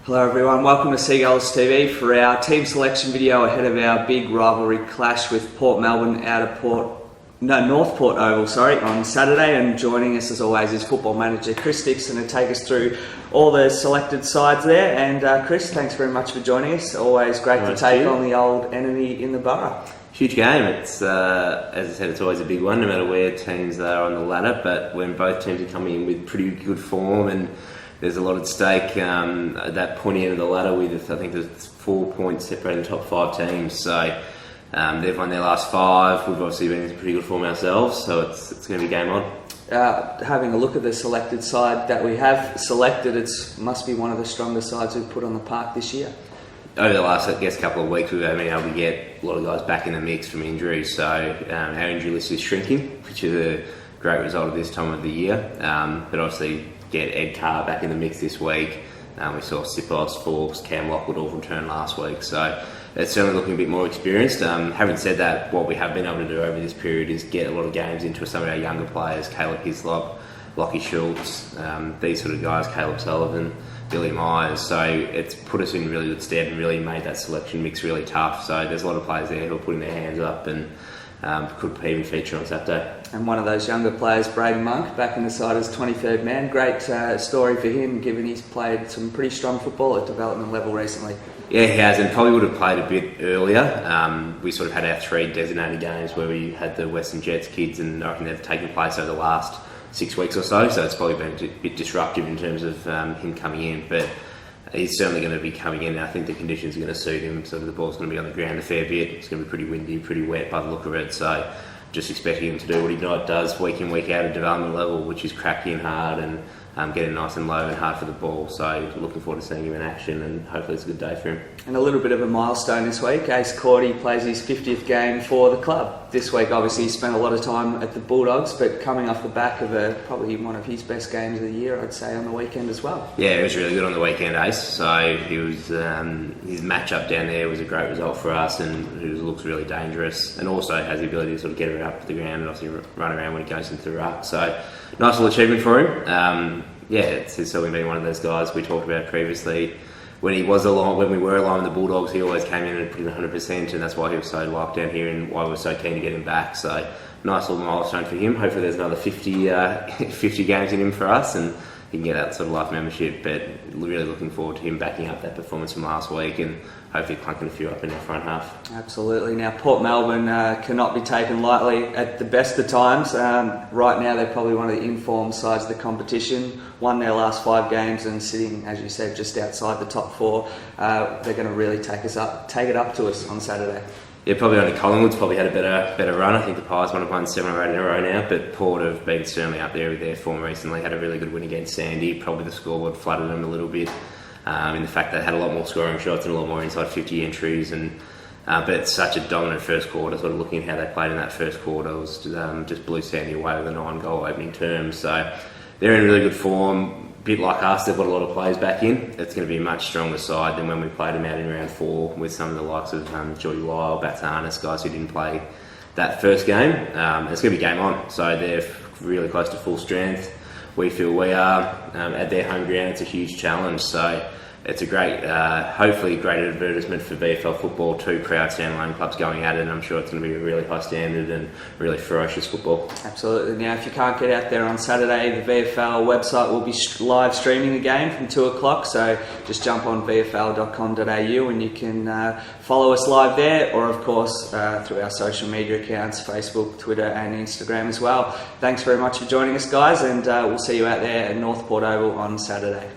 Hello everyone, welcome to Seagulls TV for our team selection video ahead of our big rivalry clash with Port Melbourne out of North Port Oval on Saturday. And joining us as always is football manager Chris Dixon to take us through all the selected sides there. And Chris, thanks very much for joining us. Always great to take on the old enemy in the borough. Huge game. It's as I said, it's always a big one no matter where teams are on the ladder, but when both teams are coming in with pretty good form and there's a lot at stake at that pointy end of the ladder with, I think there's 4 points separating the top 5 teams. So they've won their last 5. We've obviously been in pretty good form ourselves, so it's going to be game on. Having a look at the selected side that we have selected, it must be one of the strongest sides we've put on the park this year. Over the last, couple of weeks, we've been able to get a lot of guys back in the mix from injuries. So our injury list is shrinking, which is a great result of this time of the year. But obviously, get Ed Carr back in the mix this week. We saw Sipos, Forbes, Cam Lockwood all return last week. So it's certainly looking a bit more experienced. Having said that, what we have been able to do over this period is get a lot of games into some of our younger players, Caleb Hislop, Lockie Schultz, these sort of guys, Caleb Sullivan, Billy Myers. So it's put us in really good stead and really made that selection mix really tough. So there's a lot of players there who are putting their hands up and could even feature on Saturday. And one of those younger players, Braden Monk, back in the side as 23rd man. Great story for him, given he's played some pretty strong football at development level recently. Yeah, he has, and probably would have played a bit earlier. We sort of had our 3 designated games where we had the Western Jets kids, and I reckon they've taken place over the last 6 weeks or so. So it's probably been a bit disruptive in terms of him coming in, but he's certainly going to be coming in. I think the conditions are going to suit him. Sort of the ball's going to be on the ground a fair bit. It's going to be pretty windy, pretty wet by the look of it. So just expecting him to do what he does week in, week out at development level, which is crack in hard and getting nice and low and hard for the ball. So looking forward to seeing him in action, and hopefully it's a good day for him. And a little bit of a milestone this week. Ace Cordy plays his 50th game for the club. This week obviously he spent a lot of time at the Bulldogs, but coming off the back of probably one of his best games of the year, I'd say, on the weekend as well. Yeah, it was really good on the weekend, Ace. So he was his match-up down there was a great result for us, and he looks really dangerous, and also has the ability to sort of get it up to the ground and obviously run around when he goes into the ruck. So nice little achievement for him. It's certainly been one of those guys we talked about previously. When we were along with the Bulldogs, he always came in and put in 100%, and that's why he was so liked down here and why we were so keen to get him back. So nice little milestone for him. Hopefully there's another 50 games in him for us, and he can get that sort of life membership. But really looking forward to him backing up that performance from last week and hopefully clunking a few up in our front half. Absolutely. Now, Port Melbourne cannot be taken lightly at the best of times. Right now, they're probably one of the informed sides of the competition. Won their last 5 games and sitting, as you said, just outside the top 4. They're going to really take it up to us on Saturday. Yeah, probably only Collingwood's probably had a better run. I think the Pies might have won 7 or 8 in a row now, but Port have been certainly up there with their form recently. Had a really good win against Sandy. Probably the scoreboard flooded them a little bit in the fact they had a lot more scoring shots and a lot more inside 50 entries. But it's such a dominant first quarter. Sort of looking at how they played in that first quarter, was just blew Sandy away with a 9-goal opening term. So they're in really good form. A bit like us, they've got a lot of players back in. It's going to be a much stronger side than when we played them out in round 4 with some of the likes of Geordie Lyle, Batsanis, guys who didn't play that first game. It's going to be game on, so they're really close to full strength. We feel we are. At their home ground, it's a huge challenge. So it's a great, hopefully great advertisement for VFL football. 2 proud standalone clubs going at it, and I'm sure it's going to be a really high standard and really ferocious football. Absolutely. Now, if you can't get out there on Saturday, the VFL website will be live streaming the game from 2 o'clock, so just jump on vfl.com.au and you can follow us live there, or of course through our social media accounts, Facebook, Twitter and Instagram as well. Thanks very much for joining us, guys, and we'll see you out there at North Port Oval on Saturday.